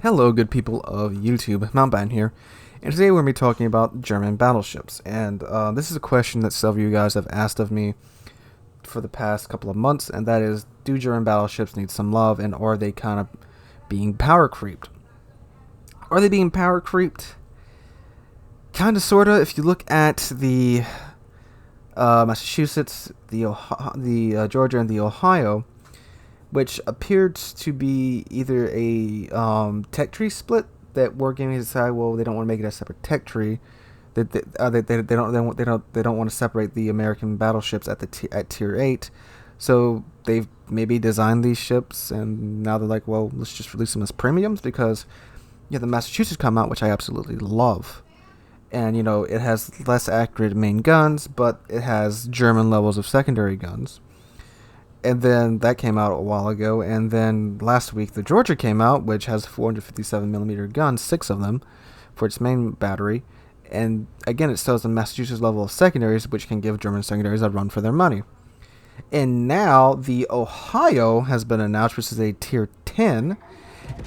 Hello, good people of YouTube. Mountbatten here, and today we're going to be talking about German battleships. And this is a question that several of you guys have asked of me for the past couple of months, and that is, do German battleships need some love, and are they kind of being power creeped? Are they being power creeped? Kinda, sorta. If you look at the Massachusetts, the Georgia, and the Ohio, which appeared to be either a tech tree split that Wargaming decided, well, they don't want to make it a separate tech tree. They don't want to separate the American battleships at tier 8, so they've maybe designed these ships, and now they're like, well, let's just release them as premiums because the Massachusetts come out, which I absolutely love. And it has less accurate main guns, but it has German levels of secondary guns. And then that came out a while ago, and then last week the Georgia came out, which has 457mm guns, 6 of them, for its main battery. And again, it still has a Massachusetts level of secondaries, which can give German secondaries a run for their money. And now the Ohio has been announced, which is a tier 10.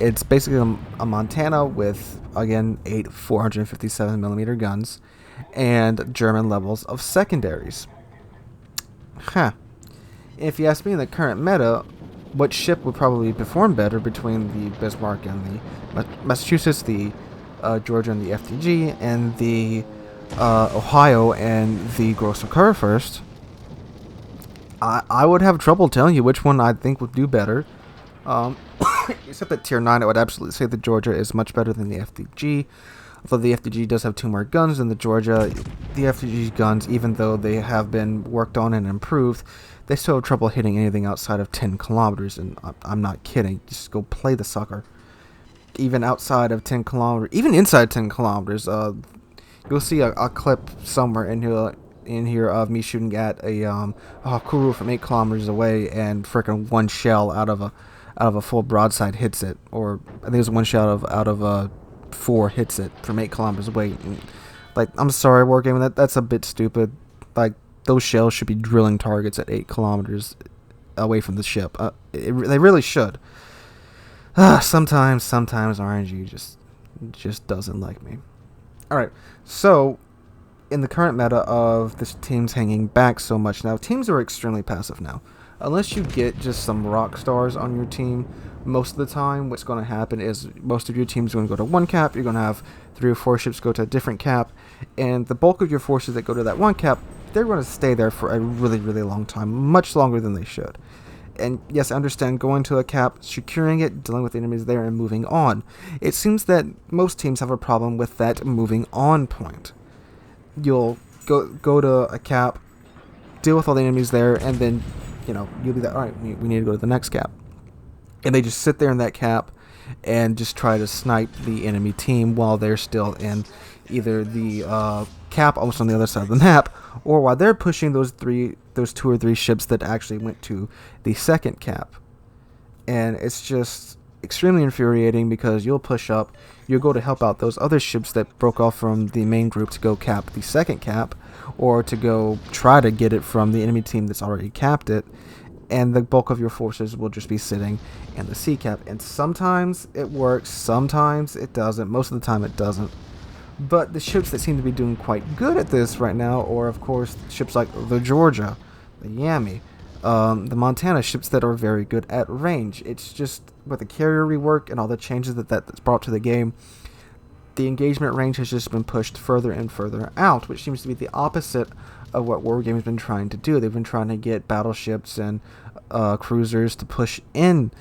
It's basically a Montana with, again, 8 457mm guns and German levels of secondaries. Huh. If you ask me, in the current meta, what ship would probably perform better between the Bismarck and the Massachusetts, the Georgia and the FDG, and the Ohio and the Grosser Kurfürst, I would have trouble telling you which one I think would do better. Except at tier 9, I would absolutely say the Georgia is much better than the FDG. Although the FDG does have 2 more guns than the Georgia, the FDG's guns, even though they have been worked on and improved, they still have trouble hitting anything outside of 10 kilometers, and I'm not kidding. Just go play the sucker. Even outside of 10 kilometers, even inside 10 kilometers, you'll see a clip somewhere in here of me shooting at a Kuru from 8 kilometers away, and frickin' one shell out of a full broadside hits it, or I think it was one shell out of a 4 hits it from 8 kilometers away. Like, I'm sorry, Wargaming, that's a bit stupid. Like, those shells should be drilling targets at 8 kilometers away from the ship. They really should. Sometimes RNG just doesn't like me. Alright, so in the current meta of this teams hanging back so much now, teams are extremely passive now. Unless you get just some rock stars on your team, most of the time what's going to happen is most of your team's going to go to one cap. You're going to have 3 or 4 ships go to a different cap, and the bulk of your forces that go to that one cap, they're going to stay there for a really, really long time, much longer than they should. And yes, I understand going to a cap, securing it, dealing with the enemies there, and moving on. It seems that most teams have a problem with that moving on point. You'll go to a cap, deal with all the enemies there, and then you'll be like, alright, we need to go to the next cap. And they just sit there in that cap and just try to snipe the enemy team while they're still in either the cap almost on the other side of the map, or while they're pushing those 2 or 3 ships that actually went to the second cap. And it's just extremely infuriating because you'll push up, you'll go to help out those other ships that broke off from the main group to go cap the second cap, or to go try to get it from the enemy team that's already capped it, and the bulk of your forces will just be sitting in the C cap. And sometimes it works, sometimes it doesn't, most of the time it doesn't. But the ships that seem to be doing quite good at this right now are, of course, ships like the Georgia, the Yami, the Montana, ships that are very good at range. It's just with the carrier rework and all the changes that's brought to the game, the engagement range has just been pushed further and further out, which seems to be the opposite of what Wargame's been trying to do. They've been trying to get battleships and cruisers to push in,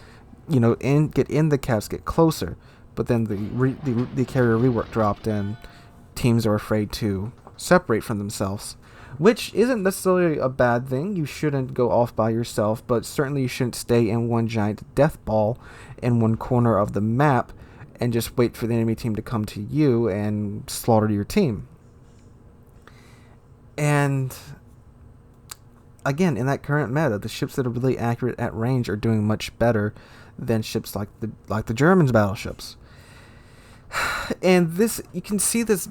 get in the caps, get closer. But then the carrier rework dropped, and teams are afraid to separate from themselves, which isn't necessarily a bad thing. You shouldn't go off by yourself, but certainly you shouldn't stay in one giant death ball in one corner of the map and just wait for the enemy team to come to you and slaughter your team. And again, in that current meta, the ships that are really accurate at range are doing much better than ships like the Germans' battleships. And this, you can see this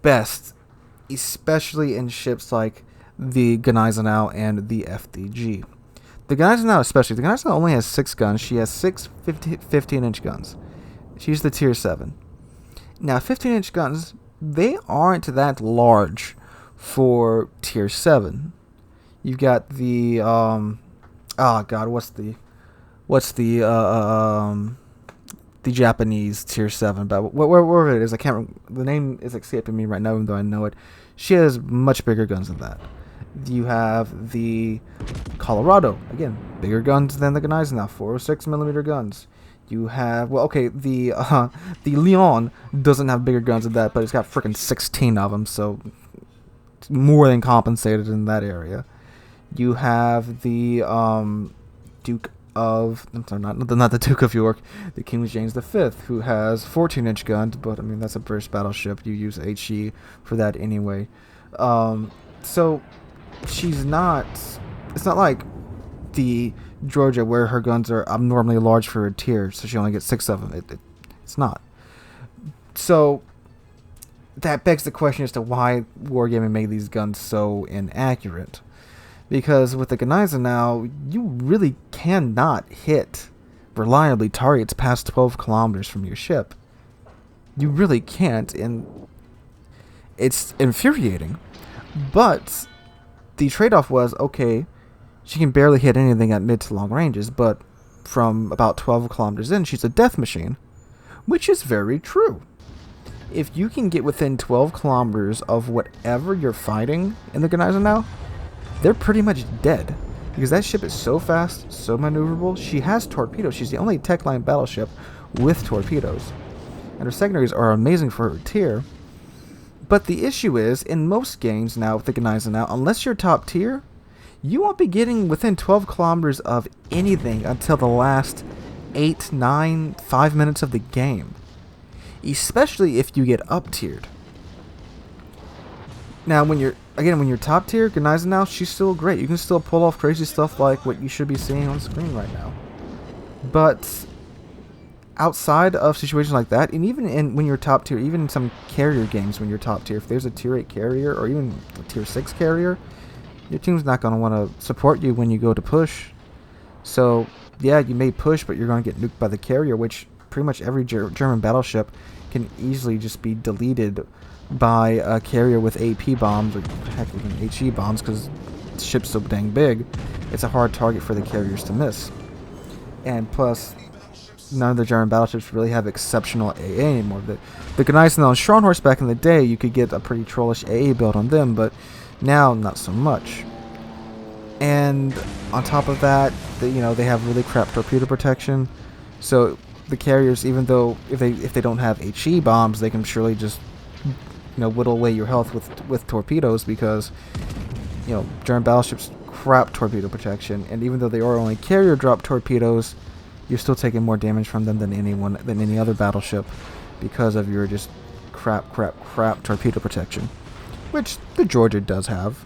best, especially in ships like the Gneisenau and the FDG. The Gneisenau especially, the Gneisenau only has 6 guns. She has 6 15-inch guns. She's the tier 7. Now, 15-inch guns, they aren't that large for tier 7. You've got the the Japanese tier 7, but wherever it is, I can't. The name is escaping me right now, even though I know it. She has much bigger guns than that. You have the Colorado, again, bigger guns than the Gneisenau, 406mm guns. You have, the Leon doesn't have bigger guns than that, but it's got freaking 16 of them, so it's more than compensated in that area. You have the Duke of, I'm sorry, not the Duke of York, the King James V, who has 14-inch guns, but I mean that's a British battleship. You use HE for that anyway. So she's not. It's not like the Georgia where her guns are abnormally large for a tier, so she only gets 6 of them. It's not. So that begs the question as to why Wargaming made these guns so inaccurate. Because with the Gneisenau, you really cannot hit reliably targets past 12 kilometers from your ship. You really can't, and it's infuriating. But the trade-off was, okay, she can barely hit anything at mid to long ranges, but from about 12 kilometers in, she's a death machine, which is very true. If you can get within 12 kilometers of whatever you're fighting in the Gneisenau, they're pretty much dead, because that ship is so fast, so maneuverable. She has torpedoes. She's the only tech line battleship with torpedoes, and her secondaries are amazing for her tier. But the issue is, in most games now with the Gneisenau, unless you're top tier, you won't be getting within 12 kilometers of anything until the last 8, 9, 5 minutes of the game, especially if you get up tiered. Now, when you're top tier, Gneisenau, she's still great. You can still pull off crazy stuff like what you should be seeing on screen right now. But outside of situations like that, and even when you're top tier, even in some carrier games when you're top tier, if there's a tier 8 carrier or even a tier 6 carrier, your team's not going to want to support you when you go to push. So, yeah, you may push, but you're going to get nuked by the carrier, which pretty much every German battleship can easily just be deleted by a carrier with AP bombs, or heck, even HE bombs, because the ship's so dang big. It's a hard target for the carriers to miss. And plus, none of the German battleships really have exceptional AA anymore. The Gneisenau and Scharnhorst back in the day, you could get a pretty trollish AA build on them, but now not so much. And on top of that, they have really crap torpedo protection. So the carriers, even though if they don't have HE bombs, they can surely just whittle away your health with torpedoes, because German battleships crap torpedo protection, and even though they are only carrier drop torpedoes, you're still taking more damage from them than any other battleship, because of your just crap torpedo protection, which the Georgia does have,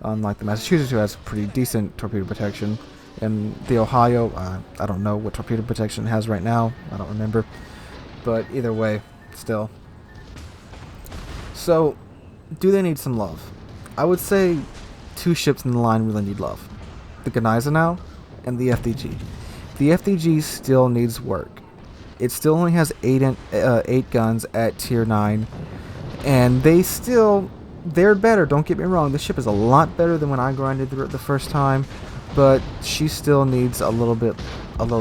unlike the Massachusetts, who has pretty decent torpedo protection. And the Ohio, I don't know what torpedo protection it has right now, I don't remember, but either way, still. So, do they need some love? I would say 2 ships in the line really need love. The Gneisenau and the FDG. The FDG still needs work. It still only has 8 guns at tier 9. And they're better, don't get me wrong. This ship is a lot better than when I grinded through it the first time. But she still needs a little bit of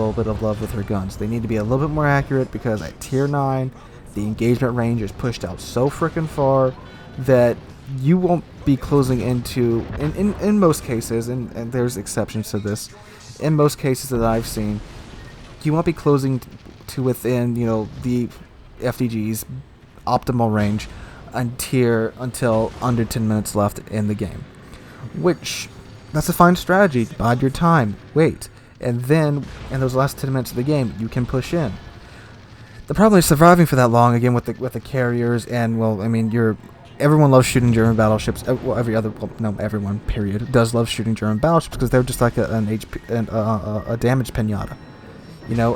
love with her guns. They need to be a little bit more accurate, because at tier 9, the engagement range is pushed out so freaking far that you won't be closing into, in most cases, and there's exceptions to this, in most cases that I've seen, you won't be closing to within, the FDG's optimal range until under 10 minutes left in the game. Which, that's a fine strategy. Bide your time, wait, and then in those last 10 minutes of the game, you can push in. The problem is surviving for that long, again, with the carriers, and, well, I mean, everyone loves shooting German battleships. Well, everyone, period, does love shooting German battleships, because they're just like a damage pinata.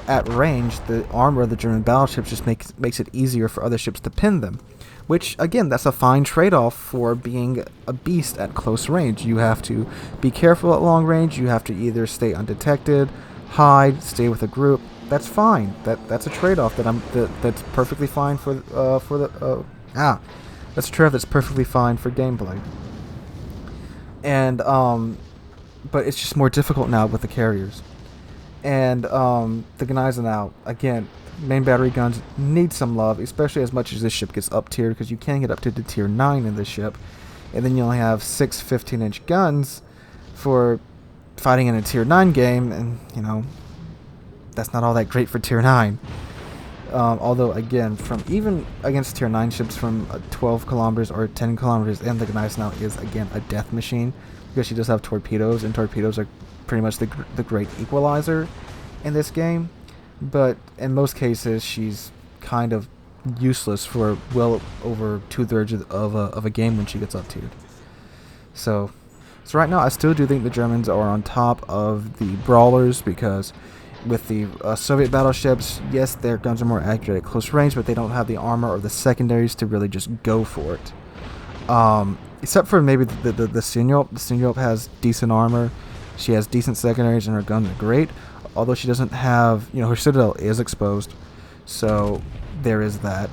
At range, the armor of the German battleships just makes it easier for other ships to pin them. Which, again, that's a fine trade-off for being a beast at close range. You have to be careful at long range. You have to either stay undetected, hide, stay with a group. that's fine. That's a trade-off that's perfectly fine that's a trade-off that's perfectly fine for gameplay. And but it's just more difficult now with the carriers. And the Gneisenau now, again, main battery guns need some love, especially as much as this ship gets up tiered, because you can get up to the tier 9 in this ship, and then you only have 6 15-inch guns for fighting in a tier 9 game, and you know, that's not all that great for tier 9. Although again, from even against tier 9 ships from 12 kilometers or 10 kilometers in, the Gneisenau is again a death machine, because she does have torpedoes, and torpedoes are pretty much the great equalizer in this game. But in most cases, she's kind of useless for well over 2/3 of a game when she gets up tiered. So right now, I still do think the Germans are on top of the brawlers, because with the Soviet battleships, yes, their guns are more accurate at close range, but they don't have the armor or the secondaries to really just go for it. Except for maybe the Sealord. The Sealord has decent armor. She has decent secondaries, and her guns are great. Although she doesn't have, you know, her citadel is exposed, so there is that.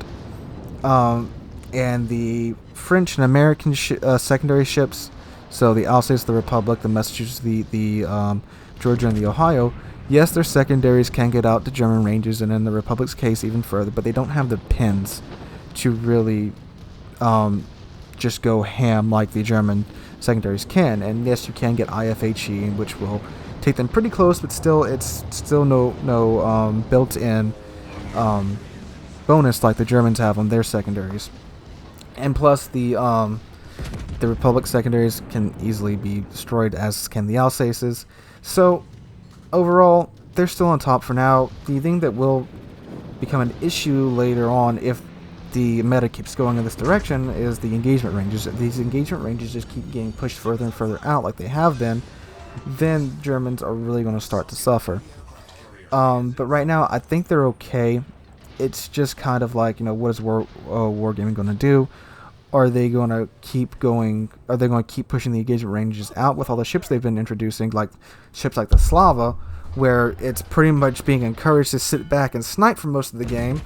And the French and American secondary ships, so the Alsace, the Republic, the Massachusetts, the Georgia, and the Ohio, yes, their secondaries can get out to German ranges, and in the Republic's case even further, but they don't have the pins to really just go ham like the German secondaries can. And yes, you can get IFHE, which will take them pretty close, but still, it's still no built-in bonus like the Germans have on their secondaries. And plus, the Republic secondaries can easily be destroyed, as can the Alsaces. So overall, they're still on top for now. The thing that will become an issue later on, if the meta keeps going in this direction, is the engagement ranges. If these engagement ranges just keep getting pushed further and further out like they have been, then Germans are really going to start to suffer. But right now, I think they're okay. It's just kind of like, you know, what is wargaming going to do? Are they going to keep going? Are they going to keep pushing the engagement ranges out with all the ships they've been introducing, like ships like the Slava, where it's pretty much being encouraged to sit back and snipe for most of the game?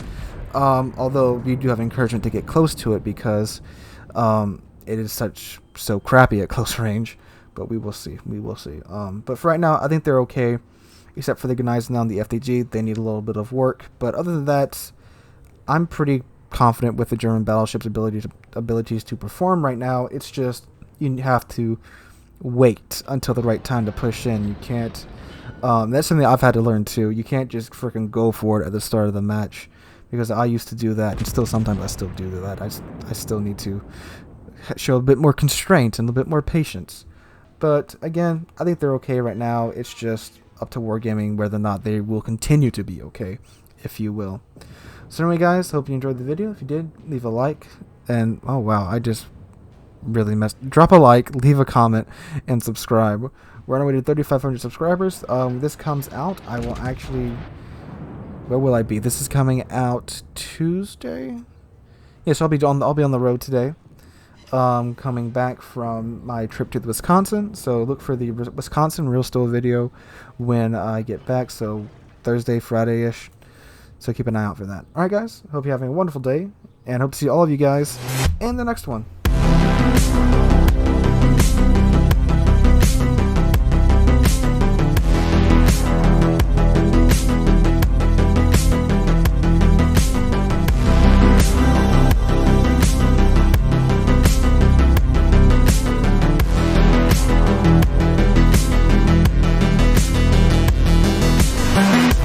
Although you do have encouragement to get close to it, because it is so crappy at close range. But we will see. But for right now, I think they're okay, except for the Gneisenau and the FDG. They need a little bit of work. But other than that, I'm pretty confident with the German battleship's abilities to perform right now. It's just you have to wait until the right time to push in. You can't. That's something I've had to learn too. You can't just freaking go for it at the start of the match, because I used to do that, and sometimes I still do that. I still need to show a bit more constraint and a bit more patience. But again, I think they're okay right now. It's just up to Wargaming whether or not they will continue to be okay, if you will. So anyway, guys, hope you enjoyed the video. If you did, leave a like. And, oh wow, I just really messed. Drop a like, leave a comment, and subscribe. We're on our way to 3,500 subscribers. This comes out, I will actually... Where will I be? This is coming out Tuesday? Yes, I'll be on the road today. Coming back from my trip to Wisconsin, so look for the Wisconsin Real Still video when I get back, so Thursday, Friday-ish, so keep an eye out for that. Alright guys, hope you're having a wonderful day, and hope to see all of you guys in the next one.